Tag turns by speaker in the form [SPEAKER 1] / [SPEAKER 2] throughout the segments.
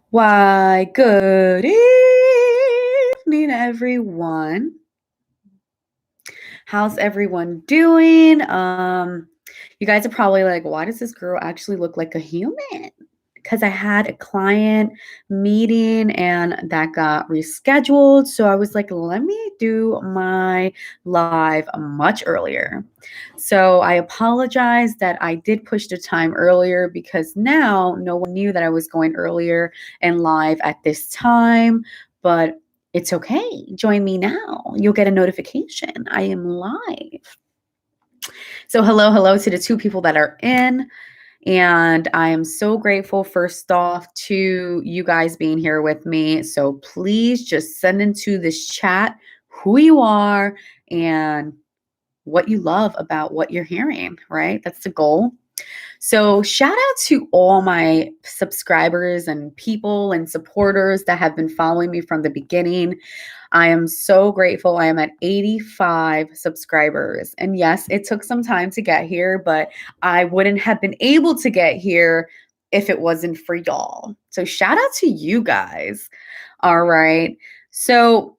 [SPEAKER 1] Why, good evening, everyone. How's everyone doing? You guys are probably like, why does this girl actually look like a human? Because I had a client meeting and that got rescheduled. So I was like, let me do my live much earlier. So I apologize that I did push the time earlier because now no one knew that I was going earlier and live at this time. But it's okay. Join me now. You'll get a notification. I am live. So, hello to the two people that are in. And I am so grateful, first off, to you guys being here with me. So, please just send into this chat who you are and what you love about what you're hearing, right? That's the goal. So, shout out to all my subscribers and people and supporters that have been following me from the beginning. I am so grateful. I am at 85 subscribers. And yes, it took some time to get here, but I wouldn't have been able to get here if it wasn't for y'all. So, shout out to you guys. All right. So,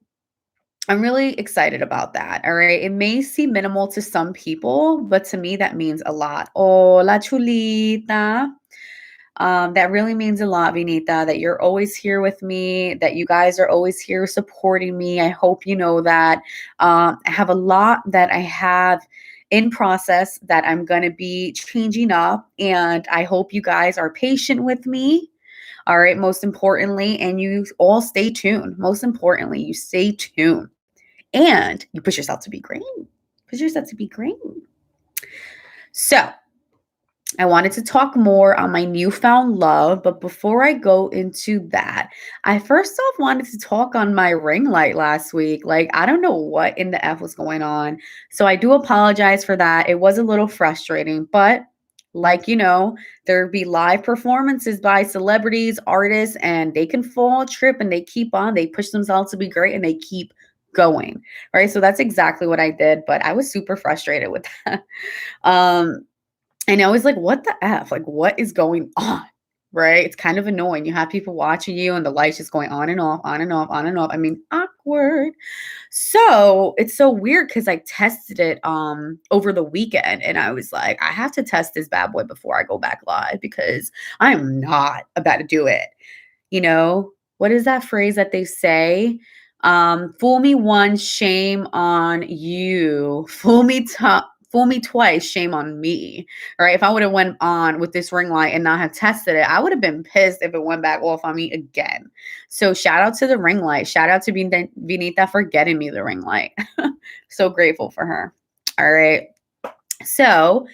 [SPEAKER 1] I'm really excited about that. All right. It may seem minimal to some people, but to me, that means a lot. Hola, chulita. That really means a lot, Vinita, that you're always here with me, that you guys are always here supporting me. I hope you know that. I have a lot that I have in process that I'm going to be changing up, and I hope you guys are patient with me. All right, most importantly, and you all stay tuned. Most importantly, you stay tuned and you push yourself to be great. Push yourself to be great. So, I wanted to talk more on my newfound love, but before I go into that, I first off wanted to talk on my ring light last week. Like, I don't know what in the F was going on. So, I do apologize for that. It was a little frustrating, but like, there be live performances by celebrities, artists, and they can fall, trip, and they keep on. They push themselves to be great and they keep going. Right. So, that's exactly what I did, but I was super frustrated with that. Um, and I was like, what the F? Like, what is going on? Right? It's kind of annoying. You have people watching you and the lights just going on and off, on and off, on and off. I mean, awkward. So it's so weird because I tested it over the weekend and I was like, I have to test this bad boy before I go back live because I am not about to do it. What is that phrase that they say? Fool me once, shame on you. Fool me twice, shame on me. Right? If I would have went on with this ring light and not have tested it, I would have been pissed if it went back off on me again. So shout out to the ring light. Shout out to Vinita for getting me the ring light. So grateful for her. All right. So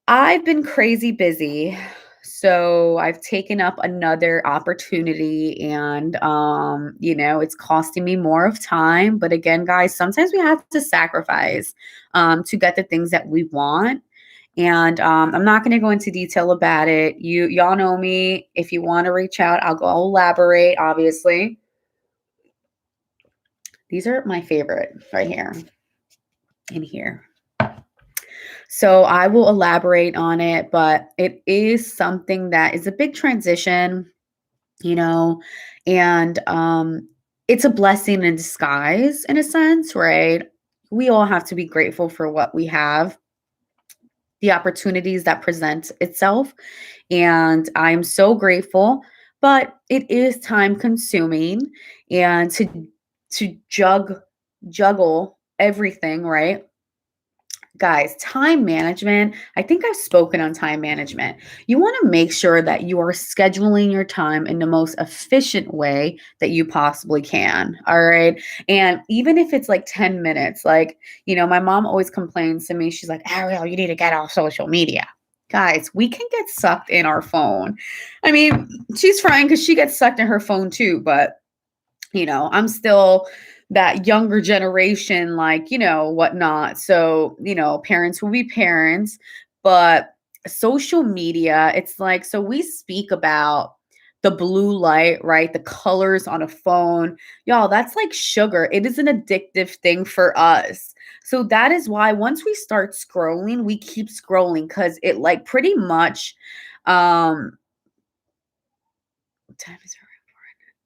[SPEAKER 1] I've been crazy busy. So I've taken up another opportunity and it's costing me more of time. But again, guys, sometimes we have to sacrifice to get the things that we want. And I'm not going to go into detail about it. Y'all know me. If you want to reach out, I'll elaborate, obviously. These are my favorite right here in here. So I will elaborate on it, but it is something that is a big transition, you know, and it's a blessing in disguise in a sense, right? We all have to be grateful for what we have, the opportunities that present itself, and I'm so grateful, but it is time consuming and to juggle everything, right? Guys, time management. I think I've spoken on time management. You want to make sure that you are scheduling your time in the most efficient way that you possibly can. All right. And even if it's like 10 minutes, like, my mom always complains to me. She's like, Ariel, you need to get off social media. Guys, we can get sucked in our phone. I mean, she's fine because she gets sucked in her phone too, but I'm still that younger generation, like, whatnot. So, parents will be parents, but social media, it's like, so we speak about the blue light, right? The colors on a phone. Y'all, that's like sugar. It is an addictive thing for us. So that is why once we start scrolling, we keep scrolling because it like pretty much Time is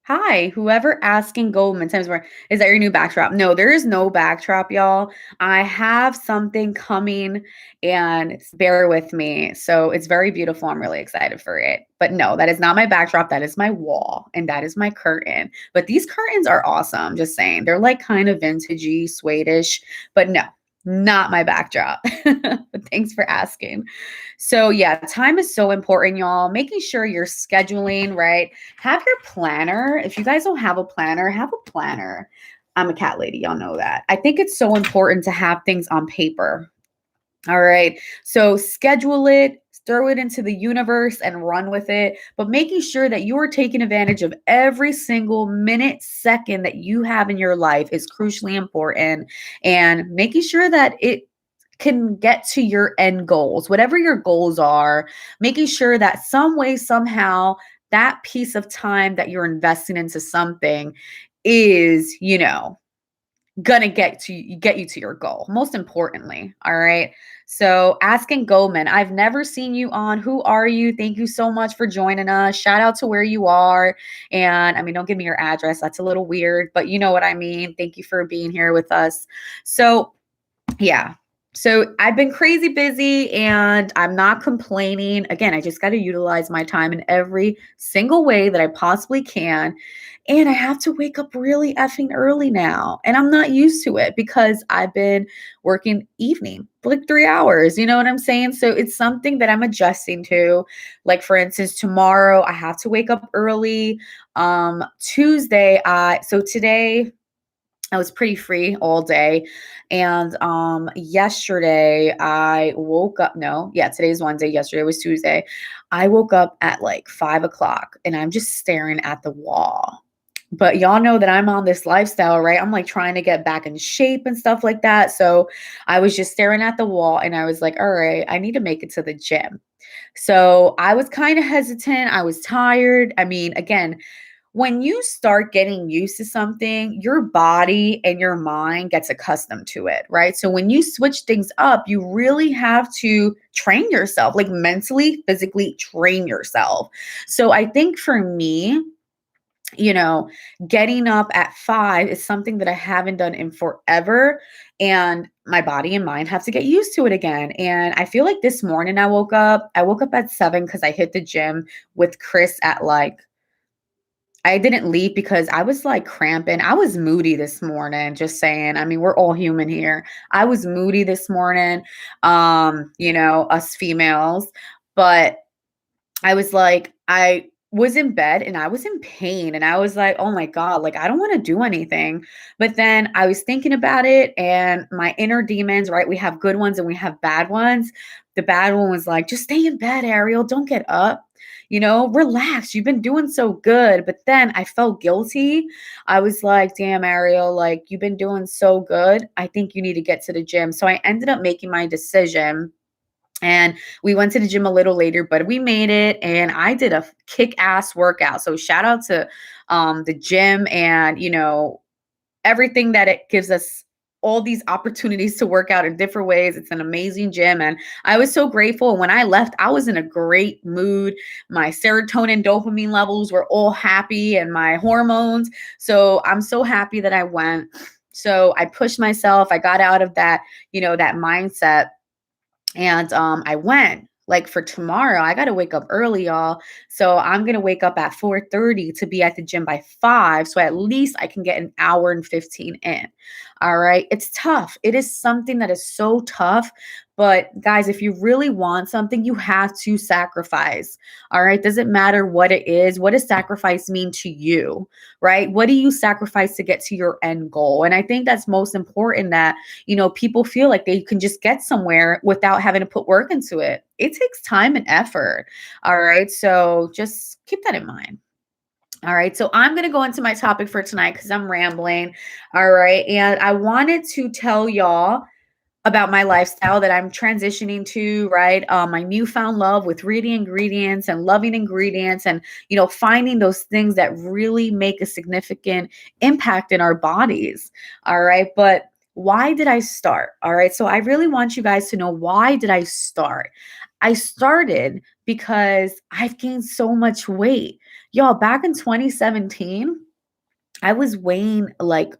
[SPEAKER 1] Hi, whoever asking Goldman Times Square, is that your new backdrop? No, there is no backdrop, y'all. I have something coming and bear with me. So it's very beautiful. I'm really excited for it. But no, that is not my backdrop. That is my wall and that is my curtain. But these curtains are awesome. Just saying. They're like kind of vintagey, Swedish, but no, not my backdrop. But thanks for asking. So yeah, time is so important, y'all. Making sure you're scheduling, right? Have your planner. If you guys don't have a planner, have a planner. I'm a cat lady, y'all know that. I think it's so important to have things on paper. All right. So schedule it, throw it into the universe and run with it, but making sure that you are taking advantage of every single minute, second that you have in your life is crucially important, and making sure that it can get to your end goals, whatever your goals are, making sure that some way, somehow, that piece of time that you're investing into something is, gonna get you to your goal, most importantly. All right. So asking Goldman, I've never seen you on. Who are you? Thank you so much for joining us. Shout out to where you are. And I mean, don't give me your address. That's a little weird, but you know what I mean. Thank you for being here with us. So yeah. So I've been crazy busy and I'm not complaining. Again, I just got to utilize my time in every single way that I possibly can. And I have to wake up really effing early now. And I'm not used to it because I've been working evening for like 3 hours. You know what I'm saying? So it's something that I'm adjusting to. Like, for instance, tomorrow I have to wake up early. Tuesday, so today I was pretty free all day. And yesterday I woke up. No, yeah, today's Wednesday. Yesterday was Tuesday. I woke up at like 5 o'clock and I'm just staring at the wall. But y'all know that I'm on this lifestyle, right? I'm like trying to get back in shape and stuff like that. So I was just staring at the wall and I was like, all right, I need to make it to the gym. So I was kind of hesitant. I was tired. I mean, again, when you start getting used to something, your body and your mind gets accustomed to it, right? So when you switch things up, you really have to train yourself, like mentally, physically train yourself. So I think for me, you know, getting up at 5 is something that I haven't done in forever. And my body and mind have to get used to it again. And I feel like this morning I woke up at 7 because I hit the gym with Chris at like, I didn't leave because I was like cramping. I was moody this morning, just saying. I mean, we're all human here. I was moody this morning, us females. But I was like, I was in bed and I was in pain. And I was like, oh my God, like, I don't want to do anything. But then I was thinking about it and my inner demons, right? We have good ones and we have bad ones. The bad one was like, just stay in bed, Ariel. Don't get up. Relax. You've been doing so good. But then I felt guilty. I was like, damn, Ariel, like, you've been doing so good. I think you need to get to the gym. So I ended up making my decision. And we went to the gym a little later, but we made it and I did a kick-ass workout. So shout out to the gym and, everything that it gives us, all these opportunities to work out in different ways. It's an amazing gym. And I was so grateful. When I left, I was in a great mood. My serotonin, dopamine levels were all happy and my hormones. So I'm so happy that I went. So I pushed myself. I got out of that, that mindset. And I went. Like for tomorrow, I got to wake up early, y'all. So I'm going to wake up at 4:30 to be at the gym by 5. So at least I can get an hour and 15 in. All right. It's tough. It is something that is so tough. But guys, if you really want something, you have to sacrifice. All right. Doesn't matter what it is. What does sacrifice mean to you? Right? What do you sacrifice to get to your end goal? And I think that's most important, that people feel like they can just get somewhere without having to put work into it. It takes time and effort. All right. So just keep that in mind. All right. So I'm going to go into my topic for tonight because I'm rambling. All right. And I wanted to tell y'all about my lifestyle that I'm transitioning to, right? My newfound love with reading ingredients and loving ingredients and, finding those things that really make a significant impact in our bodies. All right. But why did I start? All right. So I really want you guys to know, why did I start? I started because I've gained so much weight. Y'all, back in 2017, I was weighing like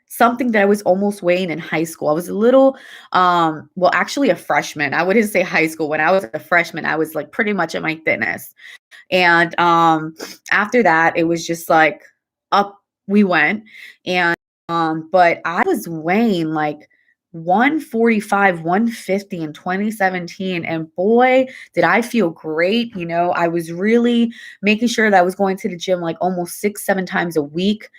[SPEAKER 1] something that I was almost weighing in high school. I was a little, well, actually a freshman. I wouldn't say high school. When I was a freshman, I was like pretty much at my thinnest. And after that, it was just like up we went. And but I was weighing like 145, 150 in 2017. And boy, did I feel great. I was really making sure that I was going to the gym like almost 6, 7 times a week.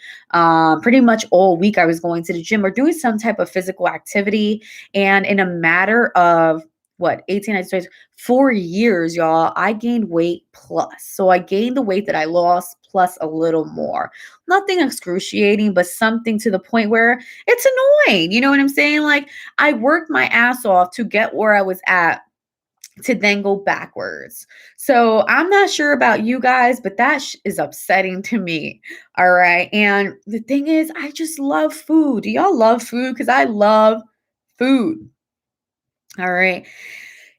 [SPEAKER 1] Pretty much all week I was going to the gym or doing some type of physical activity. And in a matter of what 18 19, 4 years, y'all, I gained weight plus. So I gained the weight that I lost plus a little more. Nothing excruciating, but something to the point where it's annoying. You know what I'm saying? Like, I worked my ass off to get where I was at to then go backwards. So I'm not sure about you guys, but that is upsetting to me. All right. And the thing is, I just love food. Do y'all love food? Because I love food. All right.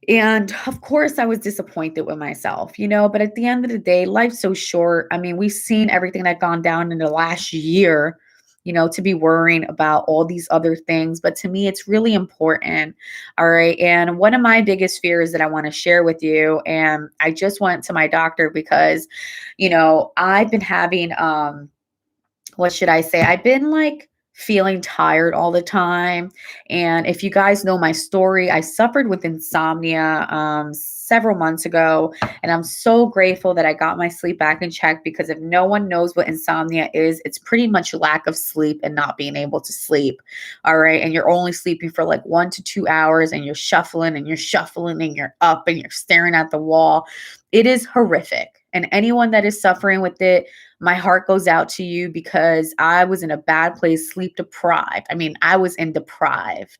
[SPEAKER 1] And of course, I was disappointed with myself, but at the end of the day, life's so short. I mean, we've seen everything that gone down in the last year, to be worrying about all these other things. But to me, it's really important. All right. And one of my biggest fears that I want to share with you, and I just went to my doctor because, I've been having, what should I say? I've been like feeling tired all the time. And if you guys know my story, I suffered with insomnia several months ago. And I'm so grateful that I got my sleep back in check, because if no one knows what insomnia is, it's pretty much lack of sleep and not being able to sleep. All right. And you're only sleeping for like 1 to 2 hours, and you're shuffling and you're shuffling and you're up and you're staring at the wall. It is horrific. And anyone that is suffering with it, my heart goes out to you, because I was in a bad place, sleep deprived. I mean, I was deprived.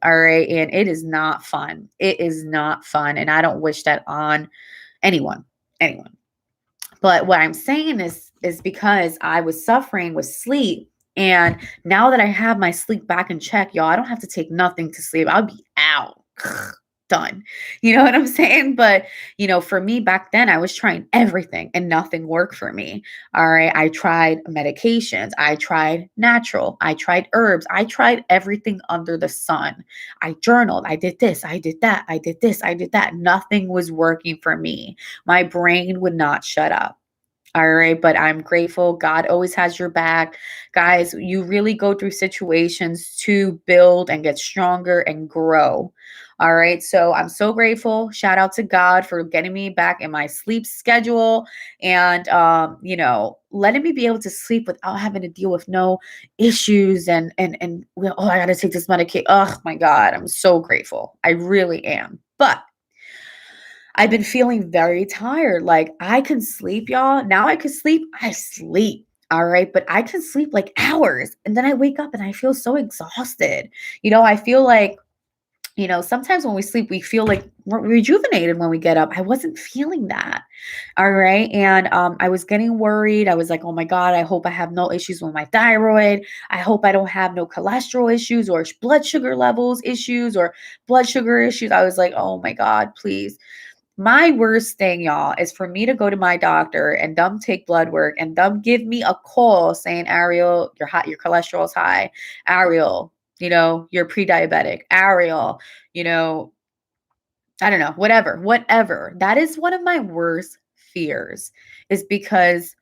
[SPEAKER 1] All right. And it is not fun. It is not fun. And I don't wish that on anyone. Anyone. But what I'm saying is because I was suffering with sleep. And now that I have my sleep back in check, y'all, I don't have to take nothing to sleep. I'll be out. Done. You know what I'm saying? But, for me back then, I was trying everything and nothing worked for me. All right. I tried medications. I tried natural. I tried herbs. I tried everything under the sun. I journaled. I did this. I did that. I did this. I did that. Nothing was working for me. My brain would not shut up. All right. But I'm grateful. God always has your back. Guys, you really go through situations to build and get stronger and grow. All right. So I'm so grateful. Shout out to God for getting me back in my sleep schedule and, letting me be able to sleep without having to deal with no issues and oh, I got to take this medication. Oh my God. I'm so grateful. I really am. But I've been feeling very tired. Like, I can sleep, y'all. Now I can sleep. I sleep. All right. But I can sleep like hours. And then I wake up and I feel so exhausted. I feel like, sometimes when we sleep, we feel like we're rejuvenated when we get up. I wasn't feeling that. All right. And I was getting worried. I was like, oh my God, I hope I have no issues with my thyroid. I hope I don't have no cholesterol issues or blood sugar levels issues or blood sugar issues. I was like, oh my God, please. My worst thing, y'all, is for me to go to my doctor and them take blood work and them give me a call saying, Ariel, you're hot, your cholesterol's high. Ariel, you're pre-diabetic. Ariel, I don't know, whatever. That is one of my worst fears, is because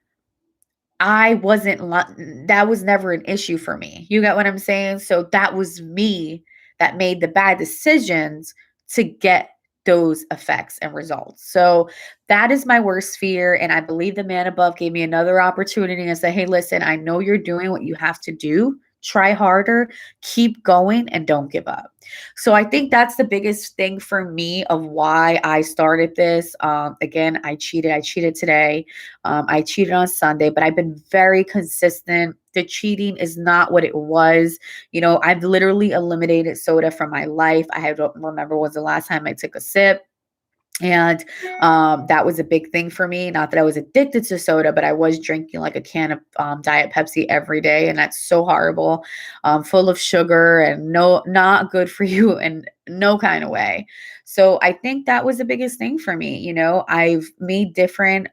[SPEAKER 1] that was never an issue for me. You get what I'm saying? So that was me that made the bad decisions to get those effects and results. So that is my worst fear. And I believe the man above gave me another opportunity and said, hey, listen, I know you're doing what you have to do. Try harder, keep going, and don't give up. So I think that's the biggest thing for me of why I started this. Again, I cheated today. I cheated on Sunday, but I've been very consistent. The cheating is not what it was. I've literally eliminated soda from my life. I don't remember was the last time I took a sip. And that was a big thing for me. Not that I was addicted to soda, but I was drinking like a can of Diet Pepsi every day. And that's so horrible, full of sugar and not good for you in no kind of way. So I think that was the biggest thing for me. I've made different,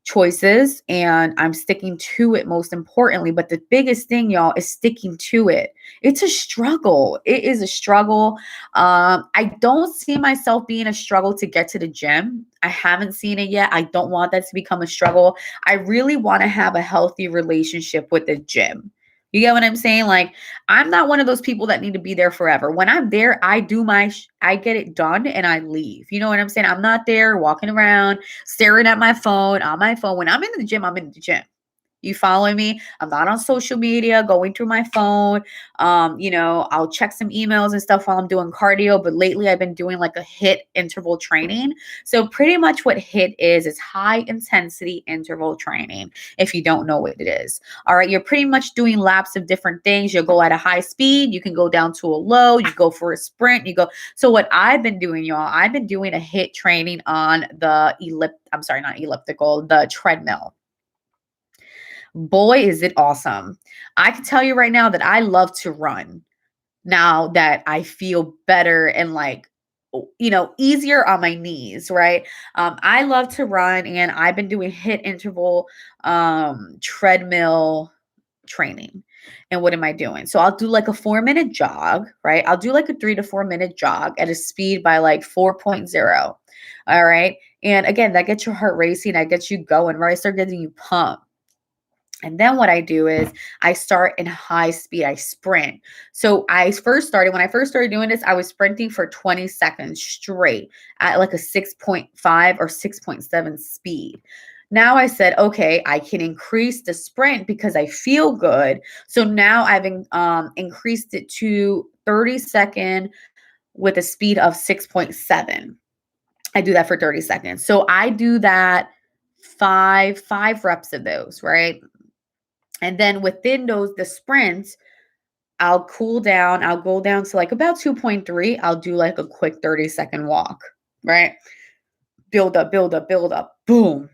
[SPEAKER 1] choices and I'm sticking to it most importantly. But the biggest thing, y'all, is sticking to it. It's a struggle. It is a struggle. I don't see myself being a struggle to get to the gym. I haven't seen it yet. I don't want that to become a struggle. I really want to have a healthy relationship with the gym. You get what I'm saying? Like, I'm not one of those people that need to be there forever. When I'm there, I do I get it done and I leave. You know what I'm saying? I'm not there walking around, staring at my phone, on my phone. When I'm in the gym, I'm in the gym. You follow me? I'm not on social media, going through my phone. I'll check some emails and stuff while I'm doing cardio. But lately I've been doing like a HIIT interval training. So pretty much what HIIT is high intensity interval training. If you don't know what it is. All right. You're pretty much doing laps of different things. You'll go at a high speed. You can go down to a low. You go for a sprint. You go. So what I've been doing, y'all, I've been doing a HIIT training on the not elliptical, the treadmill. Boy, is it awesome. I can tell you right now that I love to run now that I feel better and like, easier on my knees, right? I love to run and I've been doing HIIT interval treadmill training. And what am I doing? So I'll do like a 4-minute jog, right? I'll do like a 3 to 4 minute jog at a speed by like 4.0. All right. And again, that gets your heart racing, that gets you going, right? Start getting you pumped. And then what I do is I start in high speed. I sprint. So when I first started doing this, I was sprinting for 20 seconds straight at like a 6.5 or 6.7 speed. Now I said, okay, I can increase the sprint because I feel good. So now I've increased it to 30-second with a speed of 6.7. I do that for 30 seconds. So I do that five reps of those, right? And then within the sprints, I'll cool down. I'll go down to like about 2.3. I'll do like a quick 30-second walk, right? Build up, build up, build up. Boom.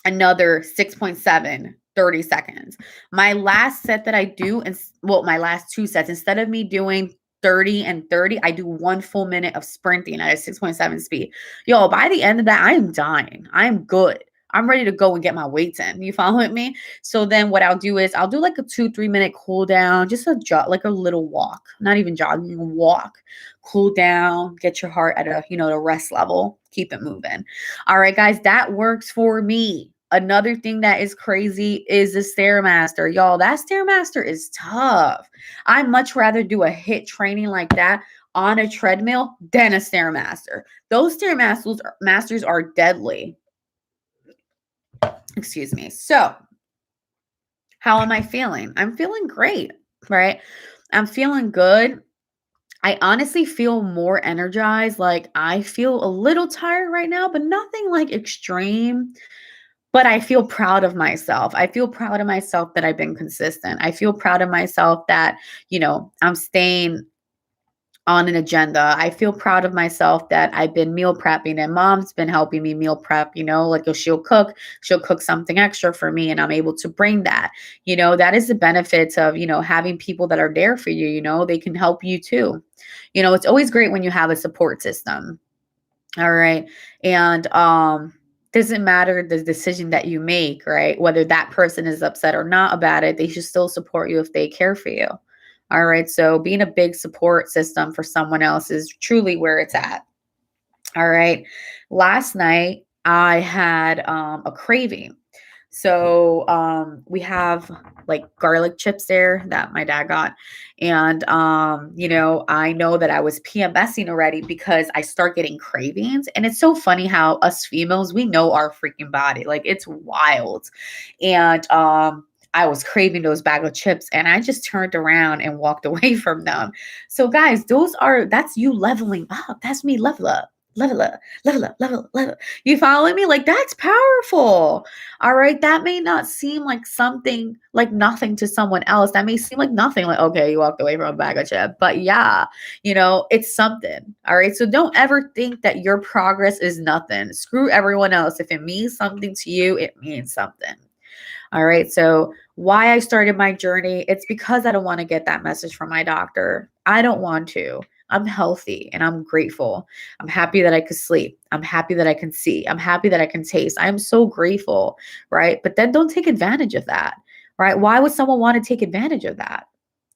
[SPEAKER 1] Another 6.7, 30 seconds. My last set that I do, my last 2 sets, instead of me doing 30 and 30, I do 1 full minute of sprinting at a 6.7 speed. Yo, by the end of that, I'm dying. I'm good. I'm ready to go and get my weights in. You following me? So then what I'll do is I'll do like a 2-3 minute cool down, just a jog, like a little walk, not even jogging, walk, cool down, get your heart at the rest level, keep it moving. All right, guys, that works for me. Another thing that is crazy is the Stairmaster. Y'all, that Stairmaster is tough. I'd much rather do a HIIT training like that on a treadmill than a Stairmaster. Those Stairmasters are deadly. Excuse me. So, how am I feeling? I'm feeling great, right? I'm feeling good. I honestly feel more energized. Like I feel a little tired right now, but nothing like extreme. But I feel proud of myself. I feel proud of myself that I've been consistent. I feel proud of myself that, I'm staying on an agenda. I feel proud of myself that I've been meal prepping and mom's been helping me meal prep, like if she'll cook something extra for me and I'm able to bring that. That is the benefits of, having people that are there for you, they can help you too. It's always great when you have a support system. All right. And doesn't matter the decision that you make, right? Whether that person is upset or not about it, they should still support you if they care for you. All right. So being a big support system for someone else is truly where it's at. All right. Last night I had a craving. So we have like garlic chips there that my dad got. And I know that I was PMSing already because I start getting cravings. And it's so funny how us females, we know our freaking body. Like it's wild. And I was craving those bag of chips and I just turned around and walked away from them. So guys, that's you leveling up. That's me level up. level up, level up, level up, level up. You follow me? Like that's powerful. All right. That may not seem like something like nothing to someone else. That may seem like nothing, like, okay, you walked away from a bag of chips. But yeah, it's something. All right. So don't ever think that your progress is nothing. Screw everyone else. If it means something to you, it means something. All right. So, why I started my journey, it's because I don't want to get that message from my doctor. I don't want to. I'm healthy and I'm grateful. I'm happy that I could sleep. I'm happy that I can see. I'm happy that I can taste. I'm so grateful. Right. But then don't take advantage of that. Right. Why would someone want to take advantage of that?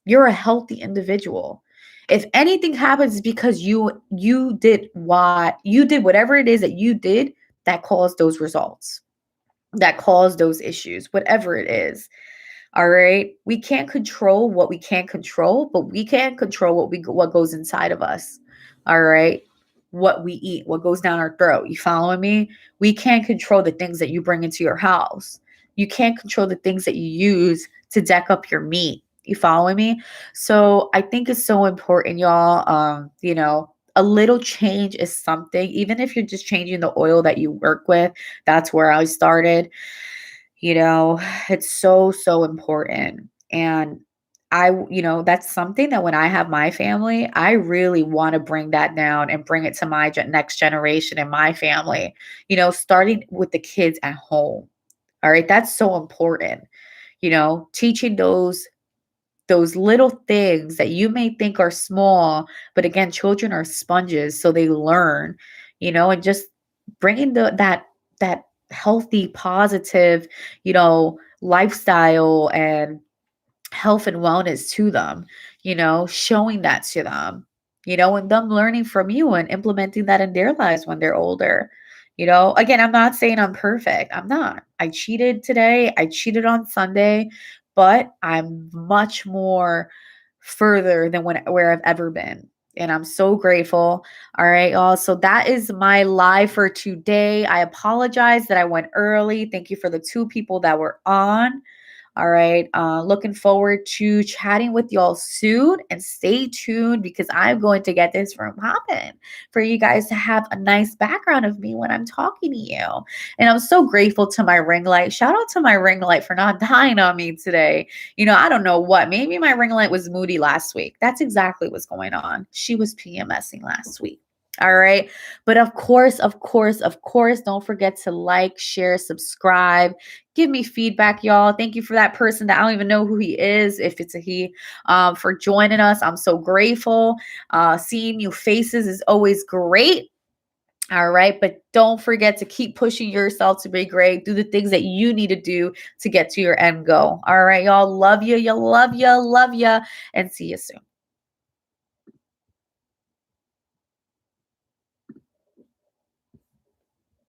[SPEAKER 1] You're a healthy individual. If anything happens, it's because you did whatever it is that you did that caused those results, that cause those issues, whatever it is. All right. We can't control what we can't control, but we can control what goes inside of us. All right. What we eat, what goes down our throat. You following me? We can't control the things that you bring into your house. You can't control the things that you use to deck up your meat. You following me? So I think it's so important, y'all. A little change is something, even if you're just changing the oil that you work with. That's where I started. You know, it's so, so important. And that's something that when I have my family, I really want to bring that down and bring it to my next generation and my family, starting with the kids at home. All right. That's so important. Teaching those little things that you may think are small, but again, children are sponges, so they learn, and just bringing that healthy, positive, lifestyle and health and wellness to them, showing that to them, and them learning from you and implementing that in their lives when they're older. Again, I'm not saying I'm perfect. I'm not. I cheated today. I cheated on Sunday, but I'm much more further than where I've ever been. And I'm so grateful. All right, y'all. So that is my live for today. I apologize that I went early. Thank you for the 2 people that were on. All right. Looking forward to chatting with y'all soon, and stay tuned because I'm going to get this room popping for you guys to have a nice background of me when I'm talking to you. And I'm so grateful to my ring light. Shout out to my ring light for not dying on me today. I don't know what. Maybe my ring light was moody last week. That's exactly what's going on. She was PMSing last week. All right. But of course, don't forget to like, share, subscribe, give me feedback, y'all. Thank you for that person that I don't even know who he is, if it's a he, for joining us. I'm so grateful. Seeing new faces is always great. All right. But don't forget to keep pushing yourself to be great. Do the things that you need to do to get to your end goal. All right, y'all. Love you. Love you. And see you soon.